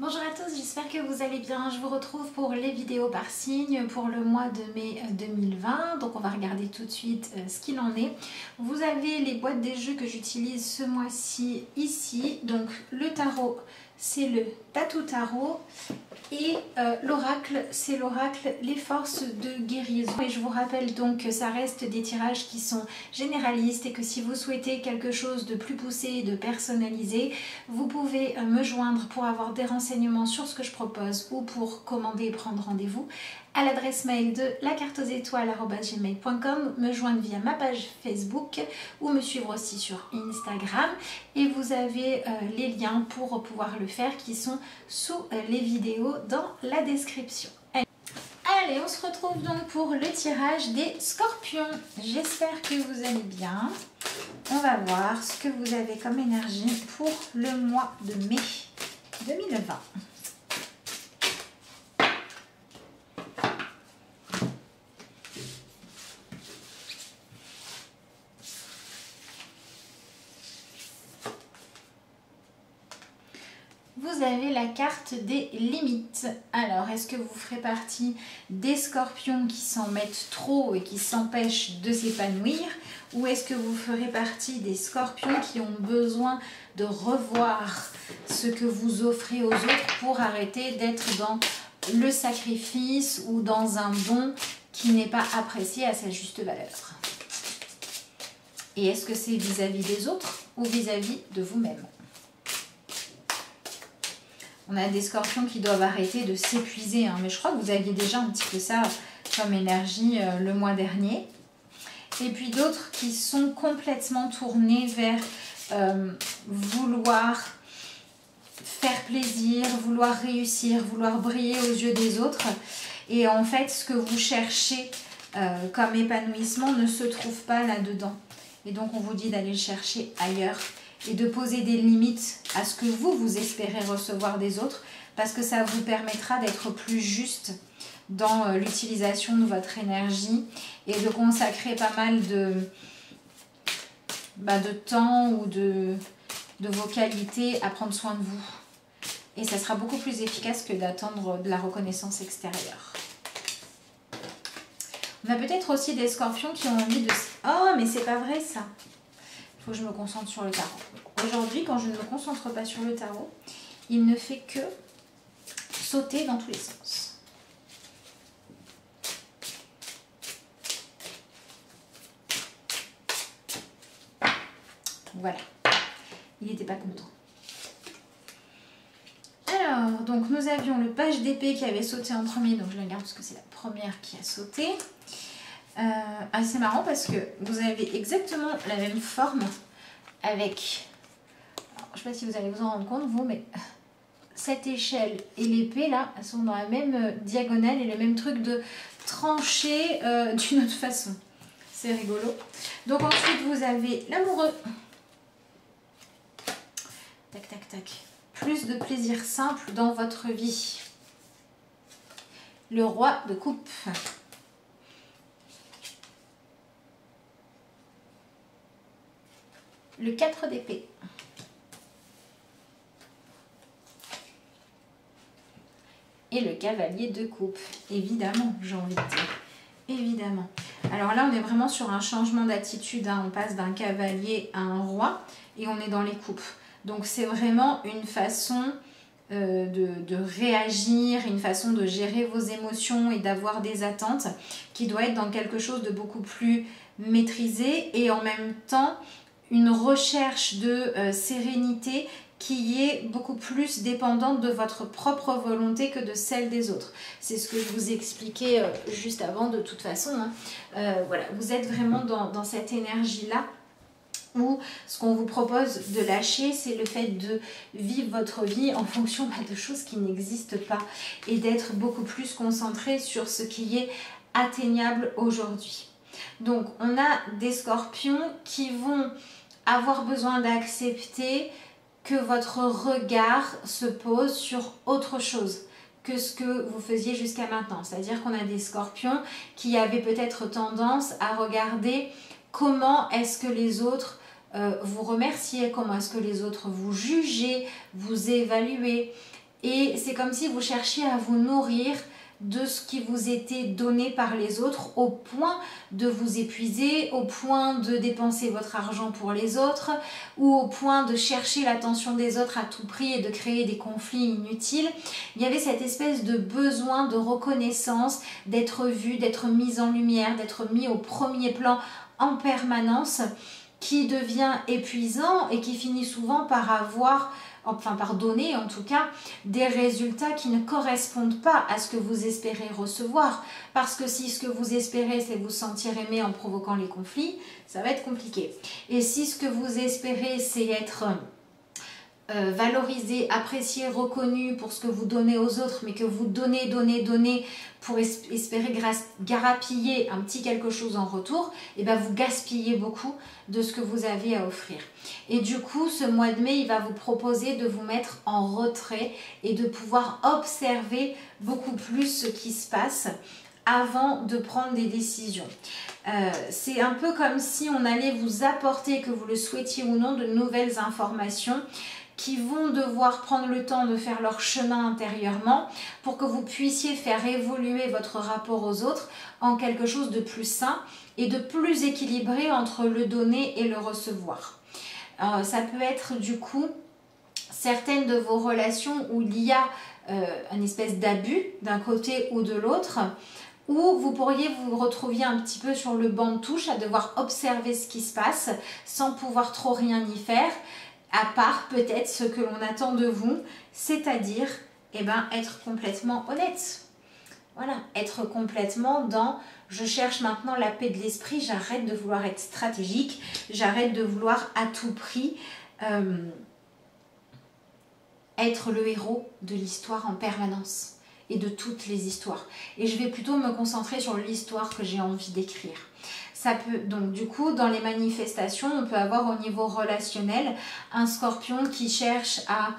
Bonjour à tous, j'espère que vous allez bien. Je vous retrouve pour les vidéos par signe pour le mois de mai 2020. Donc on va regarder tout de suite ce qu'il en est. Vous avez les boîtes des jeux que j'utilise ce mois-ci ici. Donc le tarot, c'est le Tatou Tarot. Et l'oracle, c'est l'oracle Les Forces de Guérison. Et je vous rappelle donc que ça reste des tirages qui sont généralistes et que si vous souhaitez quelque chose de plus poussé, de personnalisé, vous pouvez me joindre pour avoir des renseignements sur ce que je propose ou pour commander et prendre rendez-vous à l'adresse mail de lacartesétoile@gmail.com, me joindre via ma page Facebook ou me suivre aussi sur Instagram. Et vous avez les liens pour pouvoir le faire qui sont sous les vidéos dans la description. Allez, on se retrouve donc pour le tirage des scorpions. J'espère que vous allez bien. On va voir ce que vous avez comme énergie pour le mois de mai 2020. Vous avez la carte des limites. Alors, est-ce que vous ferez partie des scorpions qui s'en mettent trop et qui s'empêchent de s'épanouir? Ou est-ce que vous ferez partie des scorpions qui ont besoin de revoir ce que vous offrez aux autres pour arrêter d'être dans le sacrifice ou dans un don qui n'est pas apprécié à sa juste valeur? Et est-ce que c'est vis-à-vis des autres ou vis-à-vis de vous-même? On a des scorpions qui doivent arrêter de s'épuiser, hein, mais je crois que vous aviez déjà un petit peu ça comme énergie le mois dernier. Et puis d'autres qui sont complètement tournés vers vouloir faire plaisir, vouloir réussir, vouloir briller aux yeux des autres. Et en fait, ce que vous cherchez comme épanouissement ne se trouve pas là-dedans. Et donc, on vous dit d'aller le chercher ailleurs et de poser des limites à ce que vous espérez recevoir des autres, parce que ça vous permettra d'être plus juste dans l'utilisation de votre énergie et de consacrer pas mal de temps ou de vos qualités à prendre soin de vous. Et ça sera beaucoup plus efficace que d'attendre de la reconnaissance extérieure. On a peut-être aussi des scorpions qui ont envie de... Oh, mais c'est pas vrai ça! Il faut que je me concentre sur le tarot. Aujourd'hui, quand je ne me concentre pas sur le tarot, il ne fait que sauter dans tous les sens. Voilà. Il n'était pas content. Alors, donc nous avions le page d'épée qui avait sauté en premier, donc je la garde parce que c'est la première qui a sauté. C'est marrant parce que vous avez exactement la même forme avec, alors, je ne sais pas si vous allez vous en rendre compte vous, mais cette échelle et l'épée là, elles sont dans la même diagonale et le même truc de trancher d'une autre façon. C'est rigolo. Donc ensuite vous avez l'amoureux. Tac tac tac. Plus de plaisir simple dans votre vie. Le roi de coupe. Le 4 d'épée. Et le cavalier de coupe. Évidemment, j'ai envie de dire. Évidemment. Alors là, on est vraiment sur un changement d'attitude. Hein. On passe d'un cavalier à un roi et on est dans les coupes. Donc c'est vraiment une façon de réagir, une façon de gérer vos émotions et d'avoir des attentes qui doit être dans quelque chose de beaucoup plus maîtrisé et en même temps une recherche de sérénité qui est beaucoup plus dépendante de votre propre volonté que de celle des autres. C'est ce que je vous expliquais juste avant de toute façon. Hein. Voilà, vous êtes vraiment dans cette énergie-là où ce qu'on vous propose de lâcher, c'est le fait de vivre votre vie en fonction de choses qui n'existent pas et d'être beaucoup plus concentré sur ce qui est atteignable aujourd'hui. Donc, on a des scorpions qui vont avoir besoin d'accepter que votre regard se pose sur autre chose que ce que vous faisiez jusqu'à maintenant. C'est-à-dire qu'on a des scorpions qui avaient peut-être tendance à regarder comment est-ce que les autres vous remerciaient, comment est-ce que les autres vous jugeaient, vous évaluaient. Et c'est comme si vous cherchiez à vous nourrir de ce qui vous était donné par les autres au point de vous épuiser, au point de dépenser votre argent pour les autres ou au point de chercher l'attention des autres à tout prix et de créer des conflits inutiles. Il y avait cette espèce de besoin de reconnaissance, d'être vu, d'être mis en lumière, d'être mis au premier plan en permanence, qui devient épuisant et qui finit souvent par donner en tout cas des résultats qui ne correspondent pas à ce que vous espérez recevoir. Parce que si ce que vous espérez, c'est vous sentir aimé en provoquant les conflits, ça va être compliqué. Et si ce que vous espérez, c'est être valorisé, apprécié, reconnu pour ce que vous donnez aux autres, mais que vous donnez pour espérer garapiller un petit quelque chose en retour, et bien vous gaspillez beaucoup de ce que vous avez à offrir. Et du coup, ce mois de mai, il va vous proposer de vous mettre en retrait et de pouvoir observer beaucoup plus ce qui se passe avant de prendre des décisions. C'est un peu comme si on allait vous apporter, que vous le souhaitiez ou non, de nouvelles informations qui vont devoir prendre le temps de faire leur chemin intérieurement pour que vous puissiez faire évoluer votre rapport aux autres en quelque chose de plus sain et de plus équilibré entre le donner et le recevoir. Ça peut être du coup certaines de vos relations où il y a une espèce d'abus d'un côté ou de l'autre, où vous pourriez vous retrouver un petit peu sur le banc de touche à devoir observer ce qui se passe sans pouvoir trop rien y faire, à part peut-être ce que l'on attend de vous, c'est-à-dire être complètement honnête. Voilà, être complètement dans « je cherche maintenant la paix de l'esprit, j'arrête de vouloir être stratégique, j'arrête de vouloir à tout prix être le héros de l'histoire en permanence et de toutes les histoires. Et je vais plutôt me concentrer sur l'histoire que j'ai envie d'écrire. » Ça peut, donc du coup, dans les manifestations, on peut avoir au niveau relationnel un scorpion qui cherche à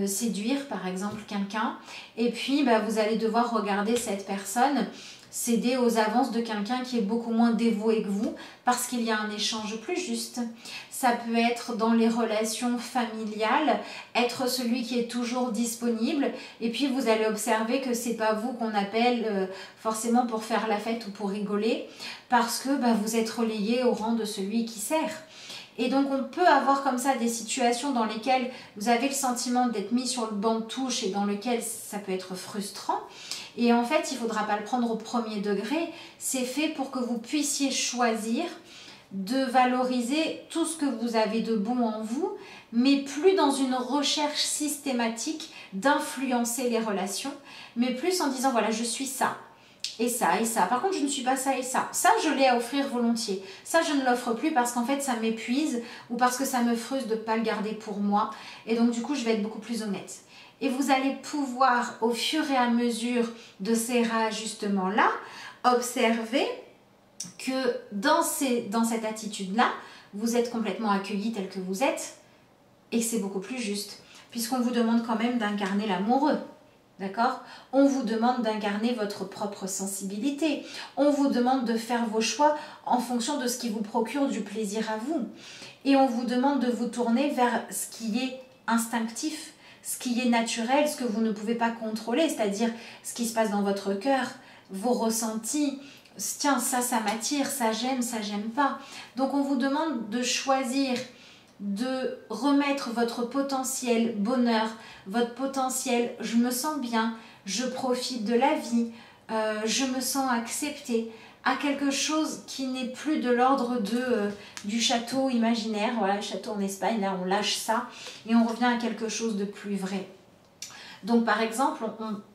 séduire par exemple quelqu'un, et puis vous allez devoir regarder cette personne céder aux avances de quelqu'un qui est beaucoup moins dévoué que vous parce qu'il y a un échange plus juste. Ça peut être dans les relations familiales, être celui qui est toujours disponible, et puis vous allez observer que c'est pas vous qu'on appelle forcément pour faire la fête ou pour rigoler, parce que vous êtes relayé au rang de celui qui sert. Et donc on peut avoir comme ça des situations dans lesquelles vous avez le sentiment d'être mis sur le banc de touche et dans lequel ça peut être frustrant. Et en fait, il ne faudra pas le prendre au premier degré. C'est fait pour que vous puissiez choisir de valoriser tout ce que vous avez de bon en vous, mais plus dans une recherche systématique d'influencer les relations, mais plus en disant voilà, je suis ça. Et ça, et ça. Par contre, je ne suis pas ça et ça. Ça, je l'ai à offrir volontiers. Ça, je ne l'offre plus parce qu'en fait, ça m'épuise ou parce que ça me frustre de ne pas le garder pour moi. Et donc, du coup, je vais être beaucoup plus honnête. Et vous allez pouvoir, au fur et à mesure de ces réajustements-là, observer que dans cette attitude-là, vous êtes complètement accueilli tel que vous êtes et que c'est beaucoup plus juste. Puisqu'on vous demande quand même d'incarner l'amoureux. D'accord? On vous demande d'incarner votre propre sensibilité. On vous demande de faire vos choix en fonction de ce qui vous procure du plaisir à vous. Et on vous demande de vous tourner vers ce qui est instinctif, ce qui est naturel, ce que vous ne pouvez pas contrôler, c'est-à-dire ce qui se passe dans votre cœur, vos ressentis. Tiens, ça m'attire, ça j'aime pas. Donc on vous demande de choisir de remettre votre potentiel bonheur, votre potentiel je me sens bien, je profite de la vie, je me sens acceptée, à quelque chose qui n'est plus de l'ordre du château imaginaire. Voilà, le château en Espagne, là on lâche ça et on revient à quelque chose de plus vrai. Donc par exemple,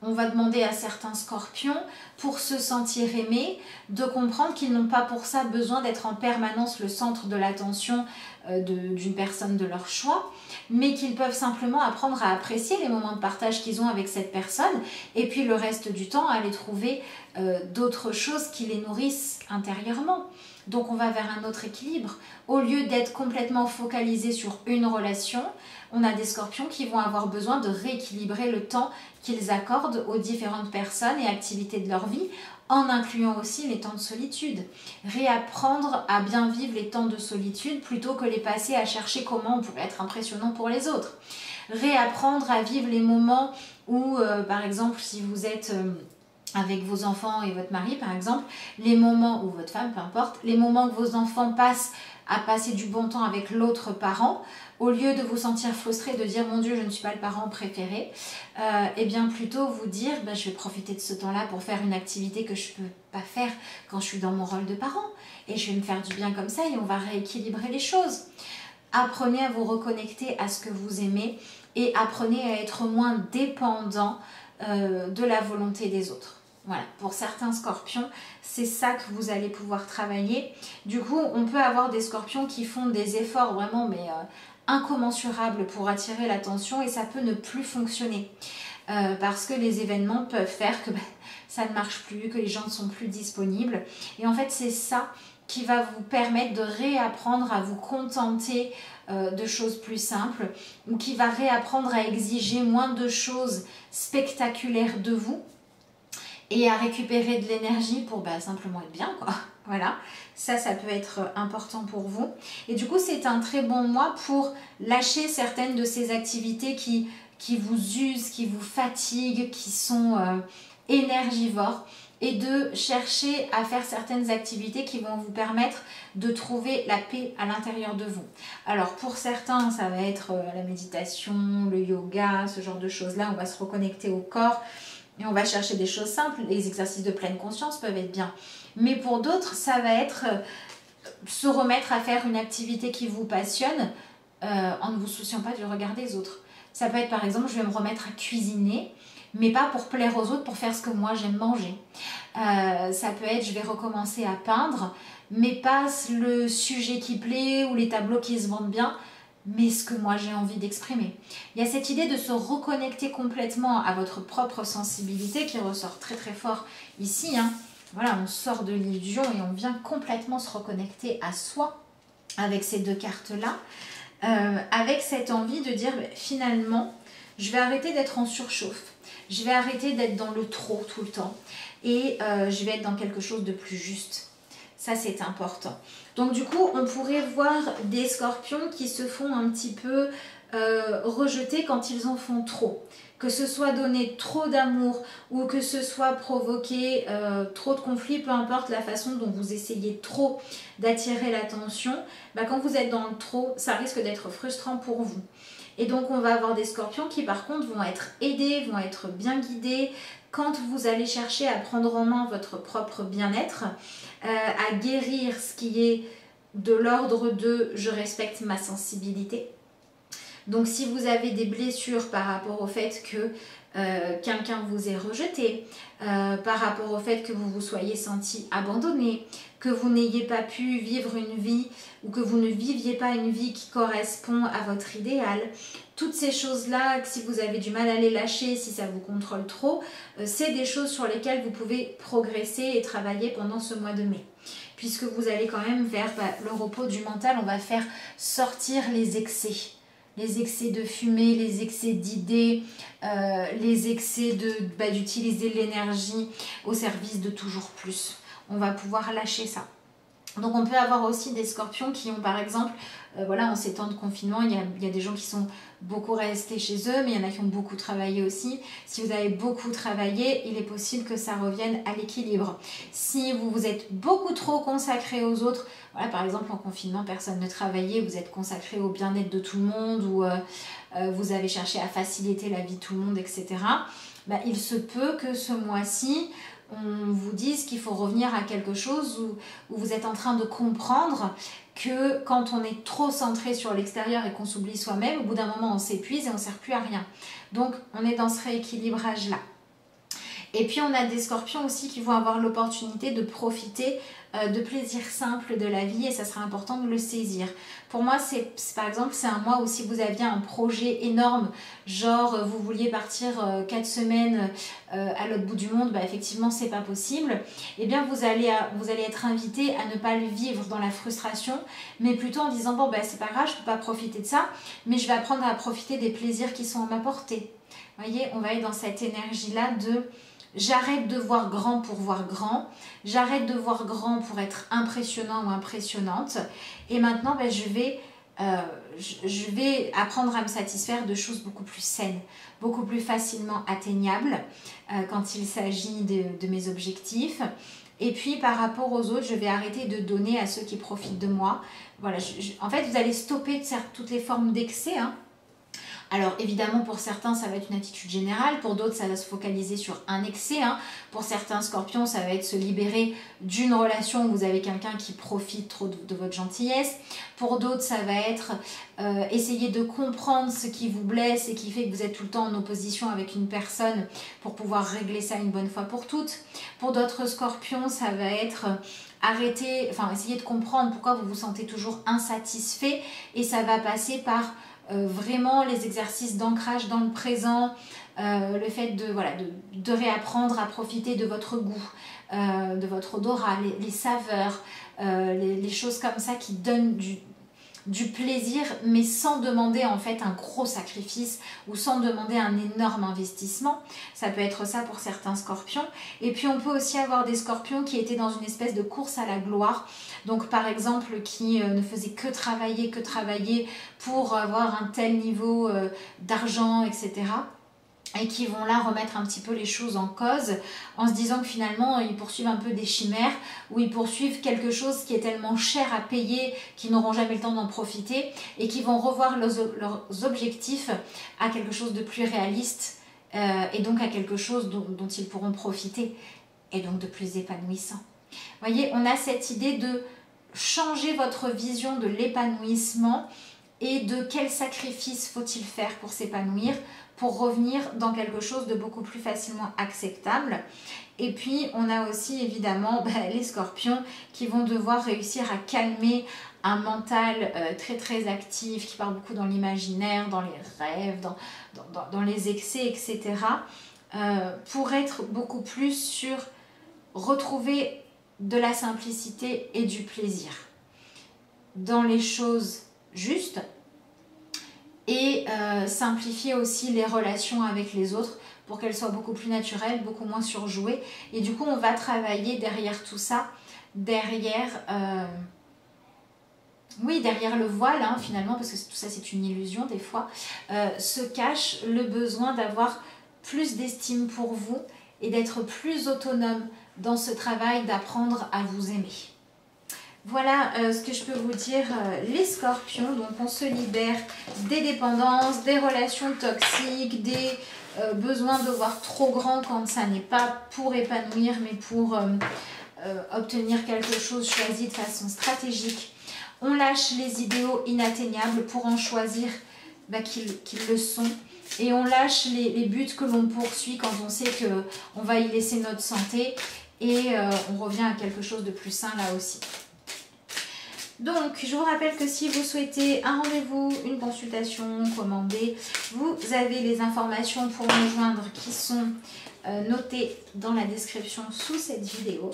on va demander à certains scorpions, pour se sentir aimés, de comprendre qu'ils n'ont pas pour ça besoin d'être en permanence le centre de l'attention d'une personne de leur choix, mais qu'ils peuvent simplement apprendre à apprécier les moments de partage qu'ils ont avec cette personne, et puis le reste du temps aller trouver d'autres choses qui les nourrissent intérieurement. Donc on va vers un autre équilibre. Au lieu d'être complètement focalisé sur une relation, on a des scorpions qui vont avoir besoin de rééquilibrer le temps qu'ils accordent aux différentes personnes et activités de leur vie, en incluant aussi les temps de solitude. Réapprendre à bien vivre les temps de solitude plutôt que les passer à chercher comment on pourrait être impressionnant pour les autres. réapprendre à vivre les moments où, par exemple, si vous êtes avec vos enfants et votre mari, par exemple, les moments, ou votre femme, peu importe, les moments que vos enfants passent à passer du bon temps avec l'autre parent, au lieu de vous sentir frustré, de dire « mon Dieu, je ne suis pas le parent préféré », et bien plutôt vous dire « je vais profiter de ce temps-là pour faire une activité que je ne peux pas faire quand je suis dans mon rôle de parent, et je vais me faire du bien comme ça et on va rééquilibrer les choses ». Apprenez à vous reconnecter à ce que vous aimez et apprenez à être moins dépendant de la volonté des autres. Voilà, pour certains scorpions, c'est ça que vous allez pouvoir travailler. Du coup, on peut avoir des scorpions qui font des efforts vraiment incommensurables pour attirer l'attention et ça peut ne plus fonctionner. Parce que les événements peuvent faire que ça ne marche plus, que les gens ne sont plus disponibles. Et en fait, c'est ça qui va vous permettre de réapprendre à vous contenter de choses plus simples ou qui va réapprendre à exiger moins de choses spectaculaires de vous et à récupérer de l'énergie pour simplement être bien, quoi. Voilà, ça peut être important pour vous. Et du coup, c'est un très bon mois pour lâcher certaines de ces activités qui vous usent, qui vous fatiguent, qui sont énergivores et de chercher à faire certaines activités qui vont vous permettre de trouver la paix à l'intérieur de vous. Alors pour certains, ça va être la méditation, le yoga, ce genre de choses-là. On va se reconnecter au corps et on va chercher des choses simples. Les exercices de pleine conscience peuvent être bien. Mais pour d'autres, ça va être se remettre à faire une activité qui vous passionne en ne vous souciant pas du regard des autres. Ça peut être par exemple, je vais me remettre à cuisiner, mais pas pour plaire aux autres, pour faire ce que moi j'aime manger. Ça peut être, je vais recommencer à peindre, mais pas le sujet qui plaît ou les tableaux qui se vendent bien, mais ce que moi j'ai envie d'exprimer. Il y a cette idée de se reconnecter complètement à votre propre sensibilité qui ressort très très fort ici. Voilà, on sort de l'illusion et on vient complètement se reconnecter à soi avec ces deux cartes-là, avec cette envie de dire finalement, je vais arrêter d'être en surchauffe, je vais arrêter d'être dans le trop tout le temps et je vais être dans quelque chose de plus juste. Ça, c'est important. Donc, du coup, on pourrait voir des scorpions qui se font un petit peu rejeter quand ils en font trop. Que ce soit donner trop d'amour ou que ce soit provoquer trop de conflits, peu importe la façon dont vous essayez trop d'attirer l'attention, quand vous êtes dans le trop, ça risque d'être frustrant pour vous. Et donc, on va avoir des scorpions qui, par contre, vont être aidés, vont être bien guidés quand vous allez chercher à prendre en main votre propre bien-être, à guérir ce qui est de l'ordre de « je respecte ma sensibilité ». Donc, si vous avez des blessures par rapport au fait que quelqu'un vous ait rejeté, par rapport au fait que vous vous soyez senti abandonné, que vous n'ayez pas pu vivre une vie ou que vous ne viviez pas une vie qui correspond à votre idéal, toutes ces choses-là, si vous avez du mal à les lâcher, si ça vous contrôle trop, c'est des choses sur lesquelles vous pouvez progresser et travailler pendant ce mois de mai. Puisque vous allez quand même vers le repos du mental, on va faire sortir les excès. Les excès de fumée, les excès d'idées, les excès d'utiliser l'énergie au service de toujours plus. On va pouvoir lâcher ça. Donc on peut avoir aussi des scorpions qui ont par exemple, en ces temps de confinement, il y a des gens qui sont beaucoup restés chez eux, mais il y en a qui ont beaucoup travaillé aussi. Si vous avez beaucoup travaillé, il est possible que ça revienne à l'équilibre. Si vous vous êtes beaucoup trop consacré aux autres, par exemple en confinement, personne ne travaillait, vous êtes consacré au bien-être de tout le monde ou vous avez cherché à faciliter la vie de tout le monde, etc. Il se peut que ce mois-ci, on vous dise qu'il faut revenir à quelque chose où vous êtes en train de comprendre que quand on est trop centré sur l'extérieur et qu'on s'oublie soi-même, au bout d'un moment on s'épuise et on ne sert plus à rien. Donc on est dans ce rééquilibrage-là. Et puis on a des scorpions aussi qui vont avoir l'opportunité de profiter de plaisirs simples de la vie et ça sera important de le saisir. Pour moi, par exemple, c'est un mois où si vous aviez un projet énorme, genre vous vouliez partir 4 semaines à l'autre bout du monde, effectivement c'est pas possible, et bien vous allez être invité à ne pas le vivre dans la frustration, mais plutôt en disant bon c'est pas grave, je peux pas profiter de ça, mais je vais apprendre à profiter des plaisirs qui sont à ma portée. Vous voyez, on va être dans cette énergie-là de j'arrête de voir grand pour voir grand, j'arrête de voir grand pour être impressionnant ou impressionnante et maintenant je vais je vais apprendre à me satisfaire de choses beaucoup plus saines, beaucoup plus facilement atteignables quand il s'agit de mes objectifs. Et puis par rapport aux autres, je vais arrêter de donner à ceux qui profitent de moi. Voilà, en fait, vous allez stopper toutes les formes d'excès, hein. Alors évidemment pour certains ça va être une attitude générale, pour d'autres ça va se focaliser sur un excès, hein. Pour certains scorpions ça va être se libérer d'une relation où vous avez quelqu'un qui profite trop de votre gentillesse. Pour d'autres ça va être essayer de comprendre ce qui vous blesse et qui fait que vous êtes tout le temps en opposition avec une personne pour pouvoir régler ça une bonne fois pour toutes. Pour d'autres scorpions ça va être essayer de comprendre pourquoi vous vous sentez toujours insatisfait, et ça va passer par vraiment les exercices d'ancrage dans le présent, le fait de réapprendre à profiter de votre goût, de votre odorat, les saveurs, les choses comme ça qui donnent du plaisir, mais sans demander en fait un gros sacrifice ou sans demander un énorme investissement. Ça peut être ça pour certains scorpions. Et puis on peut aussi avoir des scorpions qui étaient dans une espèce de course à la gloire, donc par exemple qui ne faisaient que travailler pour avoir un tel niveau d'argent, etc. et qui vont là remettre un petit peu les choses en cause en se disant que finalement ils poursuivent un peu des chimères, ou ils poursuivent quelque chose qui est tellement cher à payer qu'ils n'auront jamais le temps d'en profiter, et qui vont revoir leurs objectifs à quelque chose de plus réaliste, et donc à quelque chose dont ils pourront profiter, et donc de plus épanouissant. Vous voyez, on a cette idée de changer votre vision de l'épanouissement et de quel sacrifice faut-il faire pour s'épanouir, pour revenir dans quelque chose de beaucoup plus facilement acceptable. Et puis on a aussi évidemment les scorpions qui vont devoir réussir à calmer un mental très très actif, qui part beaucoup dans l'imaginaire, dans les rêves, dans les excès, etc. Pour être beaucoup plus sur retrouver de la simplicité et du plaisir dans les choses justes, et simplifier aussi les relations avec les autres pour qu'elles soient beaucoup plus naturelles, beaucoup moins surjouées. Et du coup on va travailler derrière tout ça, derrière le voile, hein, finalement, parce que tout ça c'est une illusion des fois, se cache le besoin d'avoir plus d'estime pour vous et d'être plus autonome dans ce travail d'apprendre à vous aimer. Voilà ce que je peux vous dire, les scorpions. Donc on se libère des dépendances, des relations toxiques, des besoins de voir trop grand quand ça n'est pas pour épanouir mais pour obtenir quelque chose choisi de façon stratégique. On lâche les idéaux inatteignables pour en choisir qu'ils le sont. Et on lâche les buts que l'on poursuit quand on sait qu'on va y laisser notre santé. Et on revient à quelque chose de plus sain là aussi. Donc, je vous rappelle que si vous souhaitez un rendez-vous, une consultation commandée, vous avez les informations pour me joindre qui sont notées dans la description sous cette vidéo.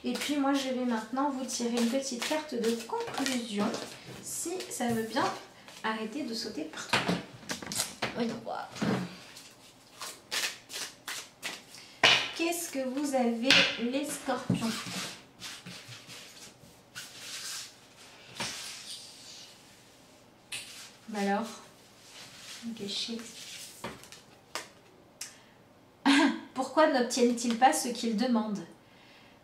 Et puis moi, je vais maintenant vous tirer une petite carte de conclusion, si ça veut bien arrêter de sauter partout. Voyons voir. Qu'est-ce que vous avez, les scorpions ? Alors, gâché. Pourquoi n'obtiennent-ils pas ce qu'ils demandent?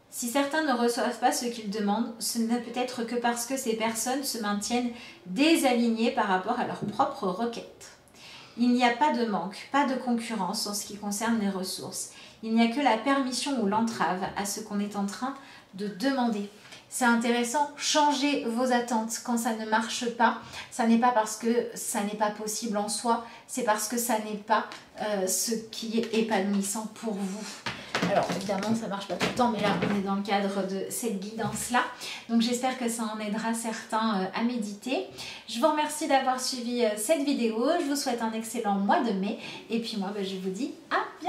Si certains ne reçoivent pas ce qu'ils demandent, ce n'est peut-être que parce que ces personnes se maintiennent désalignées par rapport à leurs propres requêtes. Il n'y a pas de manque, pas de concurrence en ce qui concerne les ressources. Il n'y a que la permission ou l'entrave à ce qu'on est en train de demander. C'est intéressant, changez vos attentes quand ça ne marche pas. Ça n'est pas parce que ça n'est pas possible en soi, c'est parce que ça n'est pas ce qui est épanouissant pour vous. Alors évidemment ça ne marche pas tout le temps, mais là on est dans le cadre de cette guidance-là. Donc j'espère que ça en aidera certains à méditer. Je vous remercie d'avoir suivi cette vidéo. Je vous souhaite un excellent mois de mai. Et puis moi je vous dis à bientôt.